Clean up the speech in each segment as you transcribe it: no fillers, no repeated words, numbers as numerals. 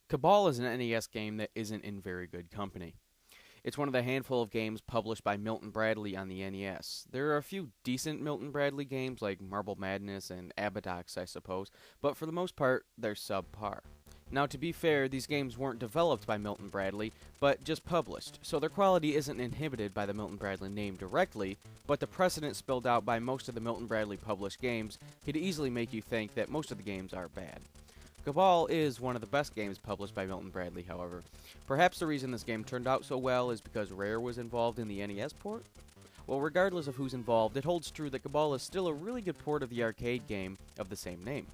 Cabal is an NES game that isn't in very good company. It's one of the handful of games published by Milton Bradley on the NES. There are a few decent Milton Bradley games like Marble Madness and Abadox, I suppose, but for the most part, they're subpar. Now, to be fair, these games weren't developed by Milton Bradley, but just published, so their quality isn't inhibited by the Milton Bradley name directly, but the precedent spilled out by most of the Milton Bradley published games could easily make you think that most of the games are bad. Cabal is one of the best games published by Milton Bradley, however. Perhaps the reason this game turned out so well is because Rare was involved in the NES port? Well, regardless of who's involved, it holds true that Cabal is still a really good port of the arcade game of the same name.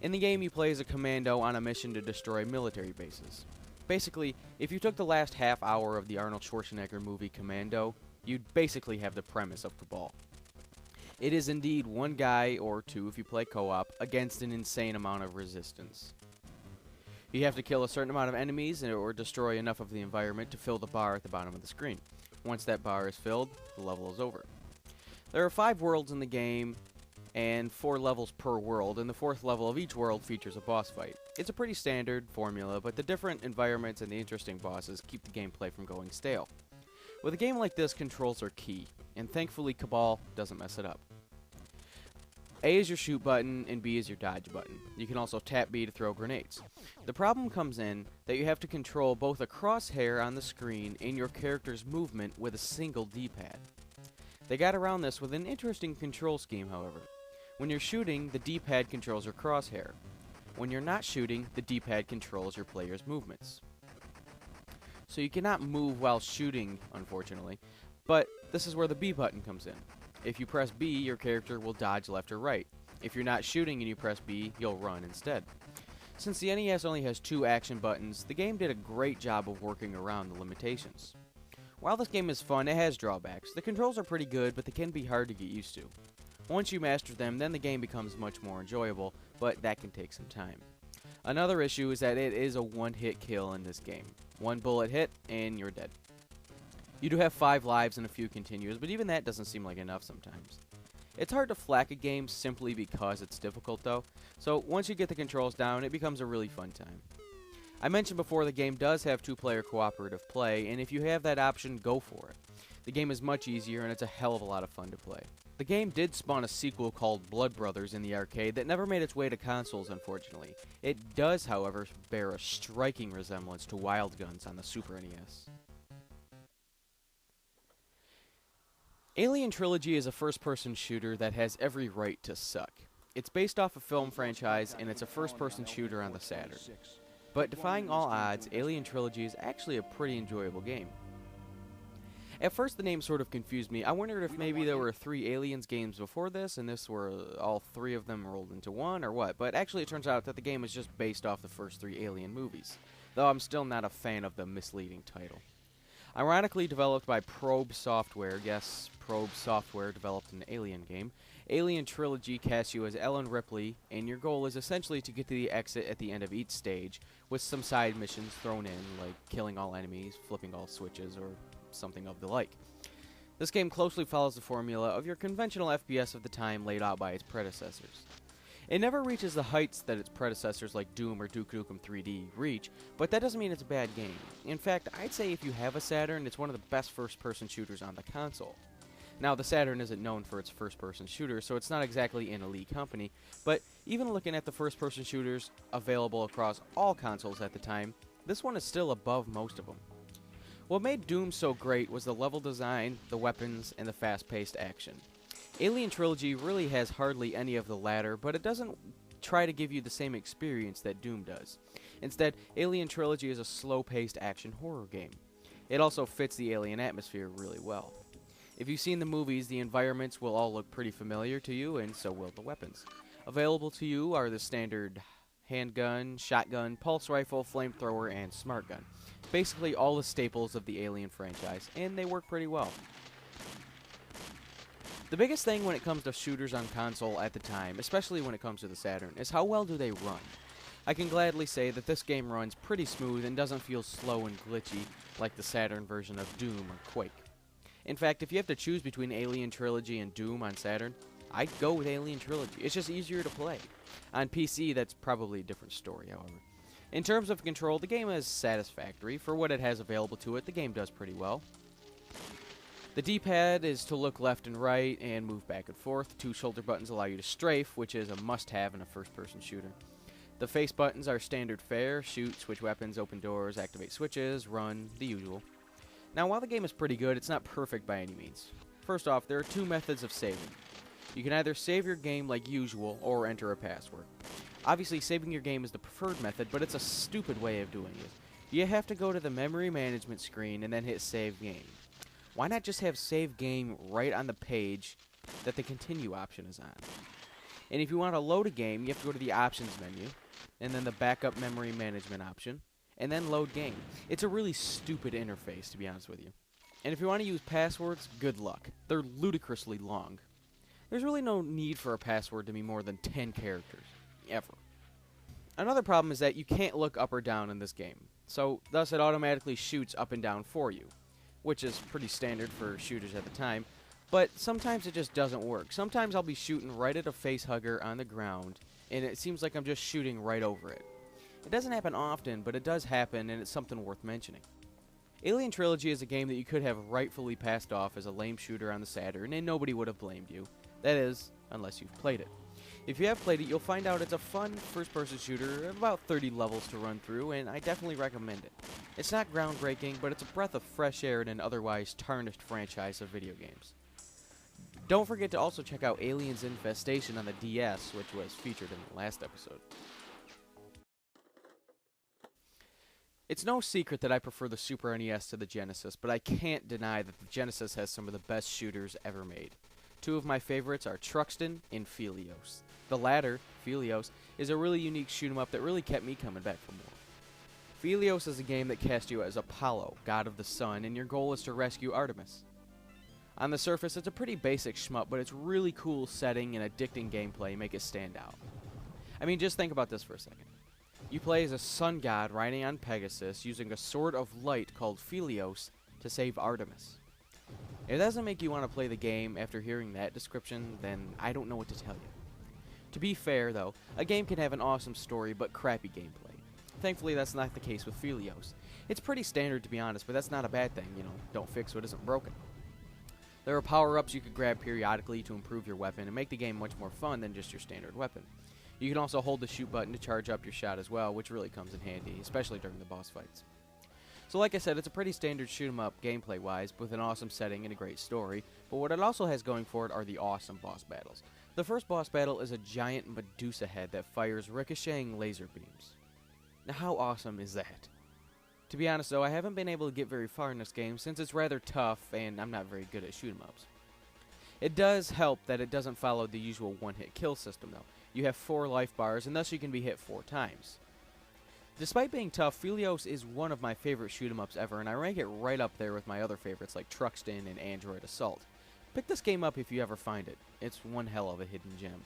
In the game, you play as a commando on a mission to destroy military bases. Basically, if you took the last half hour of the Arnold Schwarzenegger movie Commando, you'd basically have the premise of Cabal. It is indeed one guy, or two if you play co-op, against an insane amount of resistance. You have to kill a certain amount of enemies or destroy enough of the environment to fill the bar at the bottom of the screen. Once that bar is filled, the level is over. There are 5 worlds in the game, and 4 levels per world, and the 4th level of each world features a boss fight. It's a pretty standard formula, but the different environments and the interesting bosses keep the gameplay from going stale. With a game like this, controls are key, and thankfully Cabal doesn't mess it up. A is your shoot button, and B is your dodge button. You can also tap B to throw grenades. The problem comes in that you have to control both a crosshair on the screen and your character's movement with a single D-pad. They got around this with an interesting control scheme, however. When you're shooting, the D-pad controls your crosshair. When you're not shooting, the D-pad controls your player's movements. So you cannot move while shooting, unfortunately, but this is where the B button comes in. If you press B, your character will dodge left or right. If you're not shooting and you press B, you'll run instead. Since the NES only has 2 action buttons, the game did a great job of working around the limitations. While this game is fun, it has drawbacks. The controls are pretty good, but they can be hard to get used to. Once you master them, then the game becomes much more enjoyable, but that can take some time. Another issue is that it is a one-hit kill in this game. 1 bullet hit, and you're dead. You do have 5 lives and a few continues, but even that doesn't seem like enough sometimes. It's hard to flack a game simply because it's difficult though, so once you get the controls down, it becomes a really fun time. I mentioned before the game does have 2-player cooperative play, and if you have that option, go for it. The game is much easier and it's a hell of a lot of fun to play. The game did spawn a sequel called Blood Brothers in the arcade that never made its way to consoles, unfortunately. It does, however, bear a striking resemblance to Wild Guns on the Super NES. Alien Trilogy is a first-person shooter that has every right to suck. It's based off a film franchise, and it's a first-person shooter on the Saturn. But defying all odds, Alien Trilogy is actually a pretty enjoyable game. At first the name sort of confused me. I wondered if maybe there were 3 Aliens games before this, and this were all 3 of them rolled into one, or what. But actually it turns out that the game is just based off the first 3 Alien movies, though I'm still not a fan of the misleading title. Ironically developed by Probe Software, yes, Probe Software developed an Alien game, Alien Trilogy casts you as Ellen Ripley, and your goal is essentially to get to the exit at the end of each stage, with some side missions thrown in, like killing all enemies, flipping all switches, or something of the like. This game closely follows the formula of your conventional FPS of the time laid out by its predecessors. It never reaches the heights that its predecessors like Doom or Duke Nukem 3D reach, but that doesn't mean it's a bad game. In fact, I'd say if you have a Saturn, it's one of the best first-person shooters on the console. Now, the Saturn isn't known for its first-person shooter, so it's not exactly in elite company, but even looking at the first-person shooters available across all consoles at the time, this one is still above most of them. What made Doom so great was the level design, the weapons, and the fast-paced action. Alien Trilogy really has hardly any of the latter, but it doesn't try to give you the same experience that Doom does. Instead, Alien Trilogy is a slow-paced action horror game. It also fits the Alien atmosphere really well. If you've seen the movies, the environments will all look pretty familiar to you, and so will the weapons. Available to you are the standard handgun, shotgun, pulse rifle, flamethrower, and smart gun. Basically all the staples of the Alien franchise, and they work pretty well. The biggest thing when it comes to shooters on console at the time, especially when it comes to the Saturn, is how well do they run. I can gladly say that this game runs pretty smooth and doesn't feel slow and glitchy like the Saturn version of Doom or Quake. In fact, if you have to choose between Alien Trilogy and Doom on Saturn, I'd go with Alien Trilogy. It's just easier to play. On PC, that's probably a different story, however. In terms of control, the game is satisfactory. For what it has available to it, the game does pretty well. The D-pad is to look left and right and move back and forth. 2 shoulder buttons allow you to strafe, which is a must-have in a first-person shooter. The face buttons are standard fare: shoot, switch weapons, open doors, activate switches, run, the usual. Now, while the game is pretty good, it's not perfect by any means. First off, there are 2 methods of saving. You can either save your game like usual or enter a password. Obviously, saving your game is the preferred method, but it's a stupid way of doing it. You have to go to the memory management screen and then hit save game. Why not just have save game right on the page that the continue option is on? And if you want to load a game, you have to go to the options menu, and then the backup memory management option, and then load game. It's a really stupid interface, to be honest with you. And if you want to use passwords, good luck. They're ludicrously long. There's really no need for a password to be more than 10 characters, ever. Another problem is that you can't look up or down in this game, so thus it automatically shoots up and down for you, which is pretty standard for shooters at the time, but sometimes it just doesn't work. Sometimes I'll be shooting right at a facehugger on the ground, and it seems like I'm just shooting right over it. It doesn't happen often, but it does happen, and it's something worth mentioning. Alien Trilogy is a game that you could have rightfully passed off as a lame shooter on the Saturn, and nobody would have blamed you. That is, unless you've played it. If you have played it, you'll find out it's a fun first-person shooter, about 30 levels to run through, and I definitely recommend it. It's not groundbreaking, but it's a breath of fresh air in an otherwise tarnished franchise of video games. Don't forget to also check out Aliens Infestation on the DS, which was featured in the last episode. It's no secret that I prefer the Super NES to the Genesis, but I can't deny that the Genesis has some of the best shooters ever made. 2 of my favorites are Truxton and Phelios. The latter, Phelios, is a really unique shoot-'em-up that really kept me coming back for more. Phelios is a game that casts you as Apollo, god of the sun, and your goal is to rescue Artemis. On the surface, it's a pretty basic shmup, but its really cool setting and addicting gameplay make it stand out. I mean, just think about this for a second. You play as a sun god riding on Pegasus, using a sword of light called Phelios to save Artemis. If it doesn't make you want to play the game after hearing that description, then I don't know what to tell you. To be fair, though, a game can have an awesome story, but crappy gameplay. Thankfully, that's not the case with Phelios. It's pretty standard, to be honest, but that's not a bad thing, you know, don't fix what isn't broken. There are power-ups you could grab periodically to improve your weapon and make the game much more fun than just your standard weapon. You can also hold the shoot button to charge up your shot as well, which really comes in handy, especially during the boss fights. So like I said, it's a pretty standard shoot-'em-up gameplay-wise, with an awesome setting and a great story, but what it also has going for it are the awesome boss battles. The first boss battle is a giant Medusa head that fires ricocheting laser beams. Now how awesome is that? To be honest though, I haven't been able to get very far in this game since it's rather tough and I'm not very good at shoot-'em-ups. It does help that it doesn't follow the usual one-hit kill system though. You have 4 life bars and thus you can be hit 4 times. Despite being tough, Phelios is one of my favorite shoot-'em-ups ever, and I rank it right up there with my other favorites like Truxton and Android Assault. Pick this game up if you ever find it. It's one hell of a hidden gem.